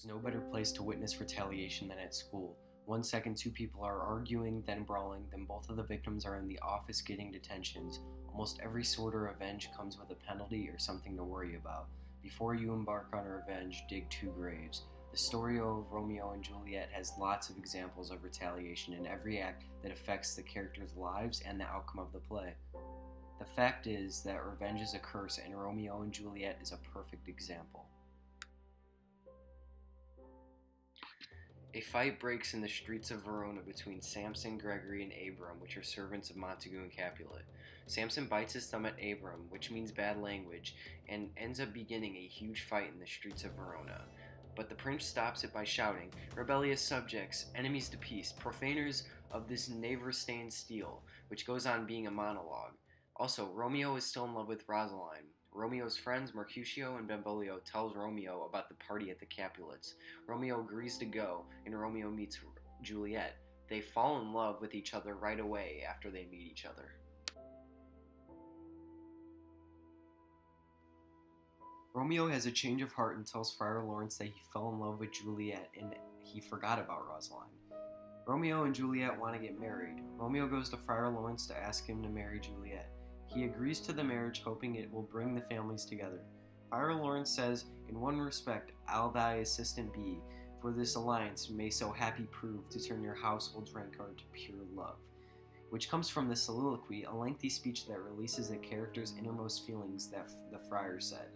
There's no better place to witness retaliation than at school. 1 second, two people are arguing, then brawling, then both of the victims are in the office getting detentions. Almost every sort of revenge comes with a penalty or something to worry about. Before you embark on revenge, dig two graves. The story of Romeo and Juliet has lots of examples of retaliation in every act that affects the characters' lives and the outcome of the play. The fact is that revenge is a curse, and Romeo and Juliet is a perfect example. A fight breaks in the streets of Verona between Samson, Gregory, and Abram, which are servants of Montague and Capulet. Samson bites his thumb at Abram, which means bad language, and ends up beginning a huge fight in the streets of Verona. But the prince stops it by shouting, "Rebellious subjects, enemies to peace, profaners of this neighbor-stained steel," which goes on being a monologue. Also, Romeo is still in love with Rosaline. Romeo's friends, Mercutio and Benvolio, tells Romeo about the party at the Capulets. Romeo agrees to go, and Romeo meets Juliet. They fall in love with each other right away after they meet each other. Romeo has a change of heart and tells Friar Lawrence that he fell in love with Juliet and he forgot about Rosaline. Romeo and Juliet want to get married. Romeo goes to Friar Lawrence to ask him to marry Juliet. He agrees to the marriage, hoping it will bring the families together. Friar Lawrence says, "In one respect, I'll thy assistant be, for this alliance may so happy prove to turn your household's rancor to pure love," which comes from the soliloquy, a lengthy speech that releases the character's innermost feelings that the friar said.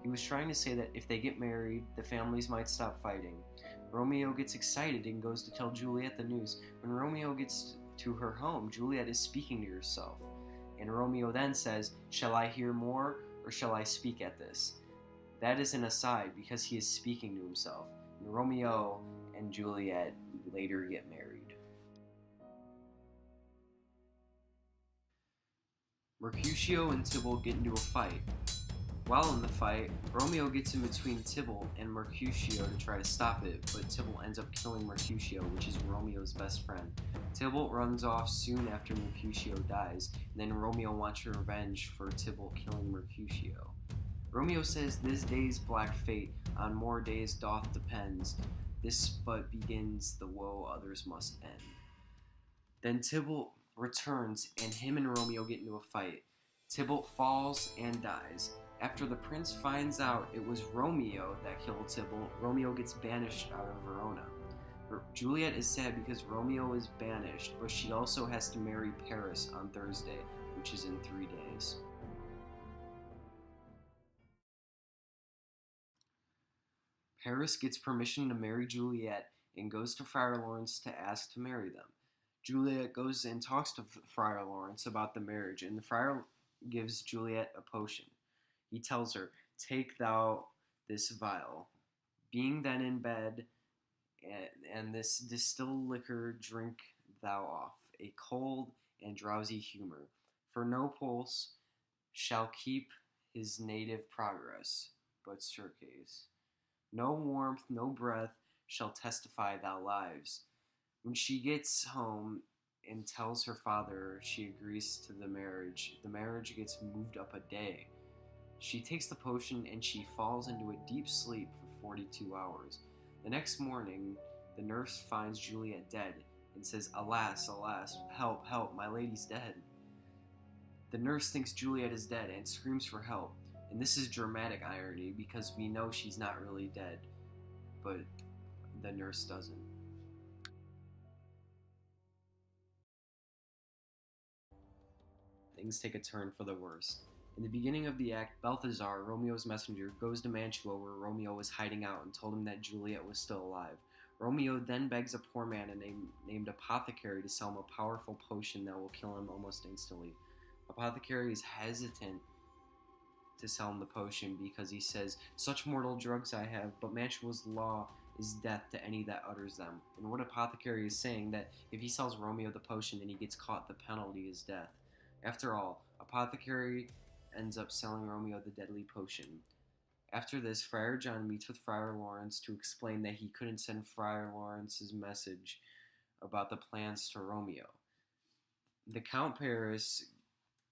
He was trying to say that if they get married, the families might stop fighting. Romeo gets excited and goes to tell Juliet the news. When Romeo gets to her home, Juliet is speaking to herself. And Romeo then says, "Shall I hear more, or shall I speak at this?" That is an aside because he is speaking to himself. And Romeo and Juliet later get married. Mercutio and Tybalt get into a fight. While in the fight, Romeo gets in between Tybalt and Mercutio to try to stop it, but Tybalt ends up killing Mercutio, which is Romeo's best friend. Tybalt runs off soon after Mercutio dies, and then Romeo wants revenge for Tybalt killing Mercutio. Romeo says, "This day's black fate on more days doth depends. This but begins the woe others must end." Then Tybalt returns, and him and Romeo get into a fight. Tybalt falls and dies. After the prince finds out it was Romeo that killed Tybalt, Romeo gets banished out of Verona. Juliet is sad because Romeo is banished, but she also has to marry Paris on Thursday, which is in 3 days. Paris gets permission to marry Juliet and goes to Friar Lawrence to ask to marry them. Juliet goes and talks to Friar Lawrence about the marriage, and the friar gives Juliet a potion. He tells her, "Take thou this vial. Being then in bed, and this distilled liquor drink thou off, a cold and drowsy humor. For no pulse shall keep his native progress, but certes. No warmth, no breath shall testify thou lives." When she gets home and tells her father she agrees to the marriage gets moved up a day. She takes the potion and she falls into a deep sleep for 42 hours. The next morning, the nurse finds Juliet dead and says, "Alas, alas, help, help, my lady's dead." The nurse thinks Juliet is dead and screams for help. And this is dramatic irony because we know she's not really dead, but the nurse doesn't. Things take a turn for the worst. In the beginning of the act, Balthazar, Romeo's messenger, goes to Mantua where Romeo was hiding out and told him that Juliet was still alive. Romeo then begs a poor man named Apothecary to sell him a powerful potion that will kill him almost instantly. Apothecary is hesitant to sell him the potion because he says, "Such mortal drugs I have, but Mantua's law is death to any that utters them." And what Apothecary is saying that if he sells Romeo the potion and he gets caught, the penalty is death. After all, Apothecary ends up selling Romeo the deadly potion. After this, Friar John meets with Friar Lawrence to explain that he couldn't send Friar Lawrence's message about the plans to Romeo. The Count Paris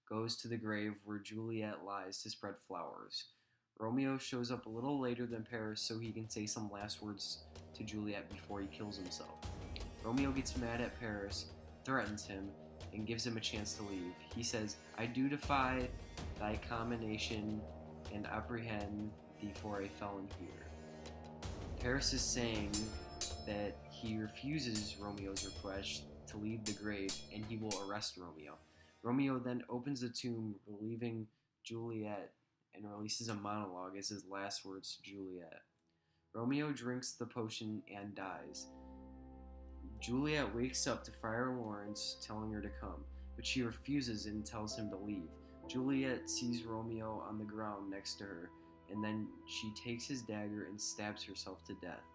goes to the grave where Juliet lies to spread flowers. Romeo shows up a little later than Paris so he can say some last words to Juliet before he kills himself. Romeo gets mad at Paris, threatens him, and gives him a chance to leave. He says, "I do defy thy combination and apprehend thee for a felon here." Paris is saying that he refuses Romeo's request to leave the grave and he will arrest Romeo. Romeo then opens the tomb, relieving Juliet, and releases a monologue as his last words to Juliet. Romeo drinks the potion and dies. Juliet wakes up to Friar Lawrence telling her to come, but she refuses and tells him to leave. Juliet sees Romeo on the ground next to her, and then she takes his dagger and stabs herself to death.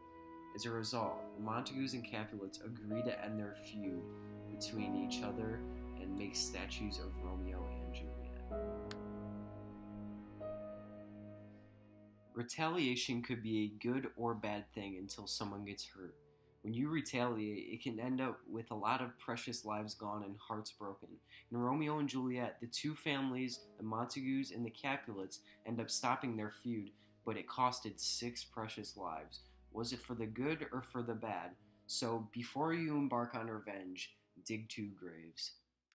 As a result, the Montagues and Capulets agree to end their feud between each other and make statues of Romeo and Juliet. Retaliation could be a good or bad thing until someone gets hurt. When you retaliate, it can end up with a lot of precious lives gone and hearts broken. In Romeo and Juliet, the two families, the Montagues and the Capulets, end up stopping their feud, but it costed 6 precious lives. Was it for the good or for the bad? So, before you embark on revenge, dig 2 graves.